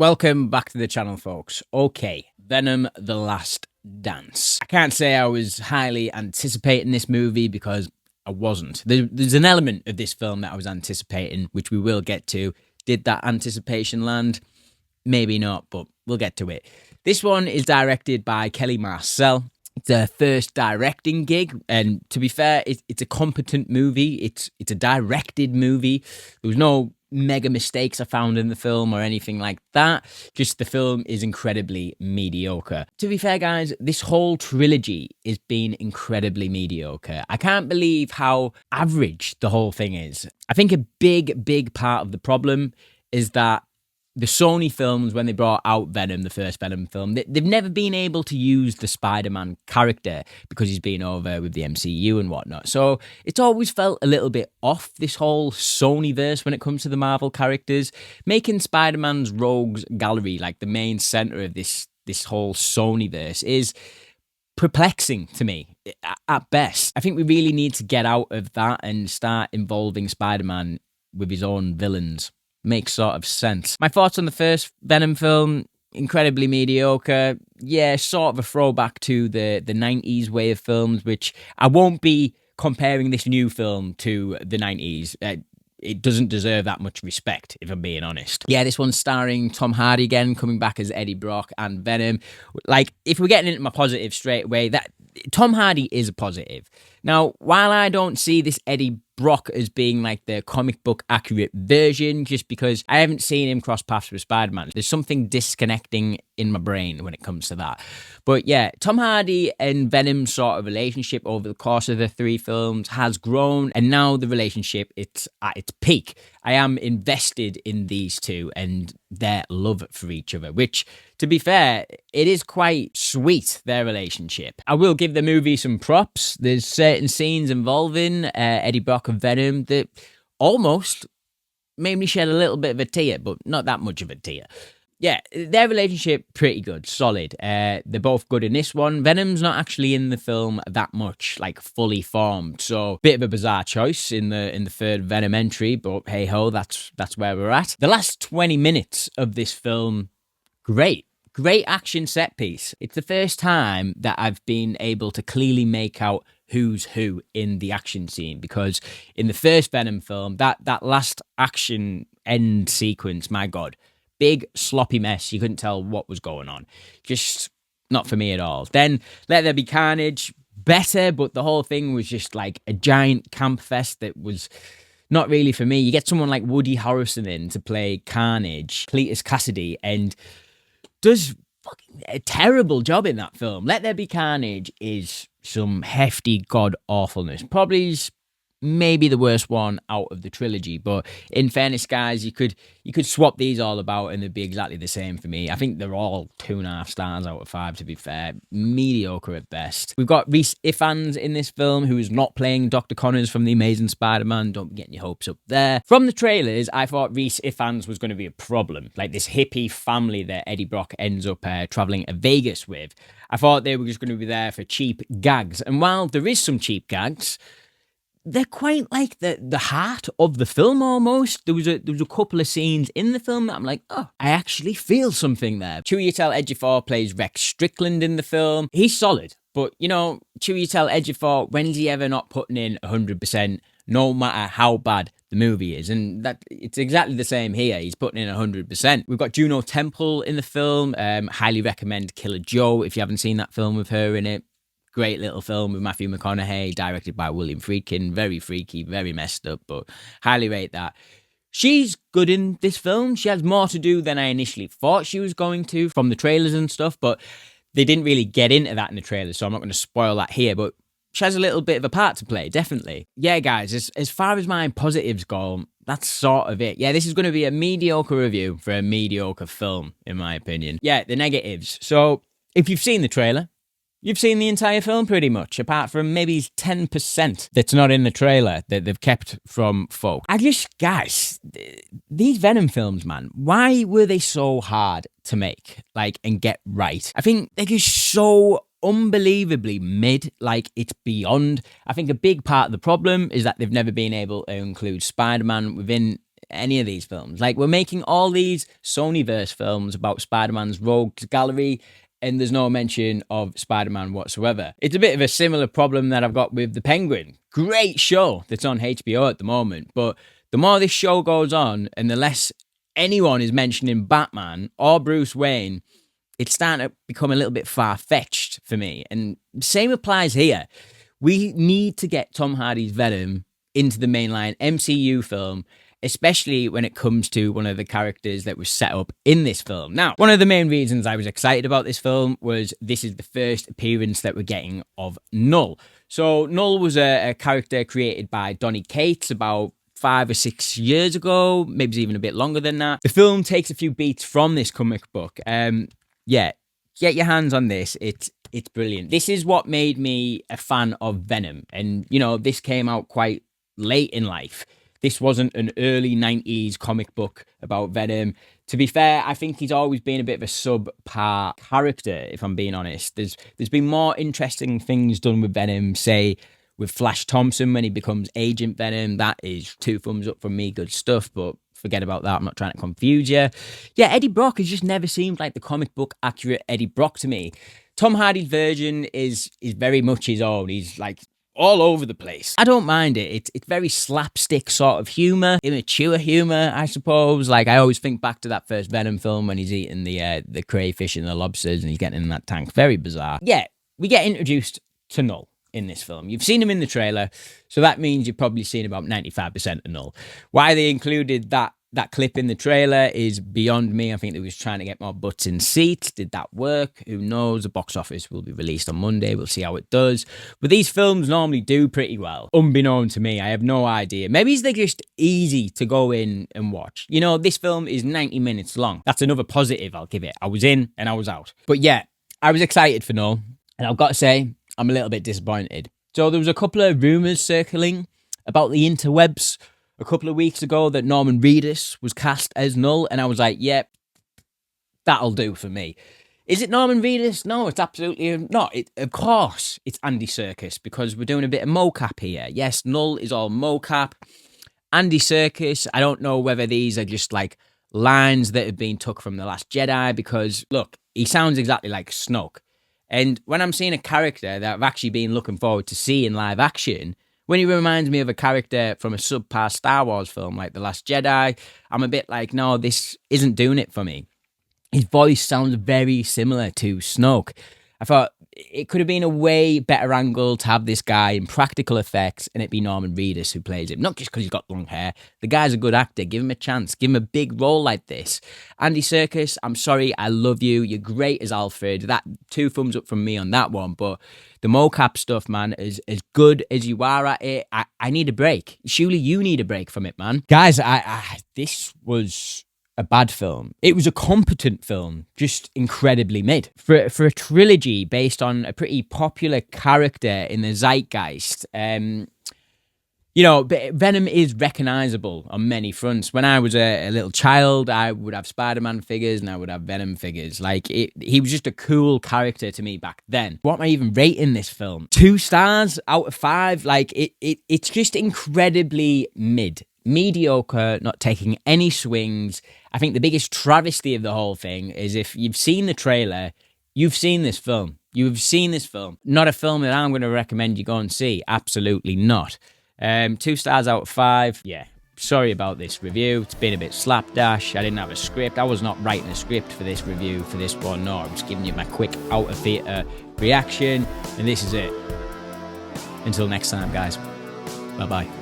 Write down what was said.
Welcome back to the channel, folks. Okay, Venom: The Last Dance. I can't say I was highly anticipating this movie because I wasn't. There's an element of this film that I was anticipating, which we will get to. Did that anticipation land? Maybe not, but we'll get to it. This one is directed by Kelly Marcel. It's her first directing gig, and to be fair, it's a competent movie. It's a directed movie. There was no mega mistakes I found in the film or anything like that. Just the film is incredibly mediocre. To be fair, guys, this whole trilogy is being incredibly mediocre. I can't believe how average the whole thing is. I think a big part of the problem is that the Sony films, when they brought out Venom, the first Venom film, they've never been able to use the Spider-Man character because he's been over with the MCU and whatnot. So it's always felt a little bit off, this whole Sony-verse when it comes to the Marvel characters. Making Spider-Man's rogues gallery like the main center of this whole Sony-verse is perplexing to me at best. I think we really need to get out of that and start involving Spider-Man with his own villains. Makes sort of sense. My thoughts on the first Venom film: incredibly mediocre. Yeah, sort of a throwback to the 90s way of films, which I won't be comparing this new film to the 90s. It doesn't deserve that much respect, if I'm being honest. Yeah, this one's starring Tom Hardy again, coming back as Eddie Brock and Venom. Like, if we're getting into my positive straight away, that Tom Hardy is a positive. Now, while I don't see this Eddie Brock as being like the comic book accurate version, just because I haven't seen him cross paths with Spider-Man, there's something disconnecting in my brain when it comes to that. But yeah, Tom Hardy and Venom's sort of relationship over the course of the three films has grown, and now the relationship, it's at its peak. I am invested in these two and their love for each other, which, to be fair, it is quite sweet, their relationship. I will give the movie some props. There's certain scenes involving Eddie Brock and Venom that almost made me shed a little bit of a tear, but not that much of a tear. Yeah, their relationship, pretty good, solid. They're both good in this one. Venom's not actually in the film that much, like fully formed, so bit of a bizarre choice in the third Venom entry, but hey ho, that's where we're at. The last 20 minutes of this film, great action set piece. It's the first time that I've been able to clearly make out who's who in the action scene, because in the first Venom film, that last action end sequence, my god, big sloppy mess. You couldn't tell what was going on. Just not for me at all. Then Let There Be Carnage, better, but the whole thing was just like a giant camp fest that was not really for me. You get someone like Woody Harrelson in to play Carnage, Cletus Cassidy, and does fucking a terrible job in that film. Let There Be Carnage is some hefty god awfulness. Probably maybe the worst one out of the trilogy, but in fairness, guys, you could swap these all about and they'd be exactly the same for me. I think they're all 2.5 stars out of 5, to be fair. Mediocre at best. We've got Rhys Ifans in this film, who is not playing Dr. Connors from The Amazing Spider-Man. Don't be getting your hopes up there. From the trailers, I thought Rhys Ifans was going to be a problem, like this hippie family that Eddie Brock ends up traveling to Vegas with. I thought they were just going to be there for cheap gags, and while there is some cheap gags, they're quite like the heart of the film almost. There was a couple of scenes in the film that I'm like, oh, I actually feel something there. Chiwetel Ejiofor plays Rex Strickland in the film. He's solid, but you know, Chiwetel Ejiofor, when's he ever not putting in 100%, no matter how bad the movie is? And that it's exactly the same here. He's putting in 100%. We've got Juno Temple in the film. Highly recommend Killer Joe if you haven't seen that film with her in it. Great little film with Matthew McConaughey, directed by William Friedkin. Very freaky, very messed up, but highly rate that. She's good in this film. She has more to do than I initially thought she was going to from the trailers and stuff, but they didn't really get into that in the trailers, so I'm not going to spoil that here, but she has a little bit of a part to play, definitely. Yeah, guys, as far as my positives go, that's sort of it. Yeah, this is going to be a mediocre review for a mediocre film, in my opinion. Yeah, the negatives. So, if you've seen the trailer, you've seen the entire film pretty much, apart from maybe 10% that's not in the trailer that they've kept from folk. Guys, these Venom films, man, why were they so hard to make, and get right? I think they're just so unbelievably mid, it's beyond. I think a big part of the problem is that they've never been able to include Spider-Man within any of these films. Like, we're making all these Sonyverse films about Spider-Man's rogues gallery, and there's no mention of Spider-Man whatsoever. It's a bit of a similar problem that I've got with The Penguin. Great show that's on HBO at the moment, but the more this show goes on and the less anyone is mentioning Batman or Bruce Wayne, it's starting to become a little bit far-fetched for me. And same applies here. We need to get Tom Hardy's Venom into the mainline MCU film, especially when it comes to one of the characters that was set up in this film. Now, one of the main reasons I was excited about this film was this is the first appearance that we're getting of Null. So Null was a character created by Donny Cates about 5 or 6 years ago, maybe even a bit longer than that. The film takes a few beats from this comic book. Yeah, get your hands on this. It's brilliant. This is what made me a fan of Venom. And, you know, this came out quite late in life. This wasn't an early 90s comic book about Venom. To be fair, I think he's always been a bit of a subpar character, if I'm being honest. There's been more interesting things done with Venom, say, with Flash Thompson when he becomes Agent Venom. That is 2 thumbs up from me, good stuff, but forget about that. I'm not trying to confuse you. Yeah, Eddie Brock has just never seemed like the comic book accurate Eddie Brock to me. Tom Hardy's version is very much his own. He's like all over the place. I don't mind it. It's very slapstick sort of humour, immature humour, I suppose. Like, I always think back to that first Venom film when he's eating the crayfish and the lobsters and he's getting in that tank. Very bizarre. Yeah, we get introduced to Null in this film. You've seen him in the trailer, so that means you've probably seen about 95% of Null. Why they included that clip in the trailer is beyond me. I think they was trying to get more butts in seats. Did that work? Who knows? The box office will be released on Monday. We'll see how it does. But these films normally do pretty well. Unbeknown to me, I have no idea. Maybe they're just easy to go in and watch. You know, this film is 90 minutes long. That's another positive I'll give it. I was in and I was out. But yeah, I was excited for Null. And I've got to say, I'm a little bit disappointed. So there was a couple of rumours circling about the interwebs a couple of weeks ago that Norman Reedus was cast as Null, and I was like, yep, that'll do for me. Is it Norman Reedus? No, it's absolutely not. Of course, it's Andy Serkis, because we're doing a bit of mocap here. Yes, Null is all mocap. Andy Serkis, I don't know whether these are just like lines that have been took from The Last Jedi, because, look, he sounds exactly like Snoke. And when I'm seeing a character that I've actually been looking forward to see in live action, when he reminds me of a character from a subpar Star Wars film like The Last Jedi, I'm a bit like, no, this isn't doing it for me. His voice sounds very similar to Snoke. I thought it could have been a way better angle to have this guy in practical effects and it be Norman Reedus who plays him. Not just because he's got long hair. The guy's a good actor. Give him a chance. Give him a big role like this. Andy Serkis, I'm sorry. I love you. You're great as Alfred. That 2 thumbs up from me on that one. But the mocap stuff, man, is as good as you are at it. I need a break. Surely you need a break from it, man. Guys, this was a bad film. It was a competent film, just incredibly mid. For a trilogy based on a pretty popular character in the zeitgeist, you know, Venom is recognizable on many fronts. When I was a little child, I would have Spider-Man figures and I would have Venom figures. Like, he was just a cool character to me back then. What am I even rating this film? 2 stars out of 5. Like, it's just incredibly mid. Mediocre, not taking any swings. I think the biggest travesty of the whole thing is if you've seen the trailer, you've seen this film. You've seen this film. Not a film that I'm going to recommend you go and see. Absolutely not. 2 stars out of 5. Yeah, sorry about this review. It's been a bit slapdash. I didn't have a script. I was not writing a script for this review, for this one. No, I'm just giving you my quick out-of-theatre reaction. And this is it. Until next time, guys. Bye-bye.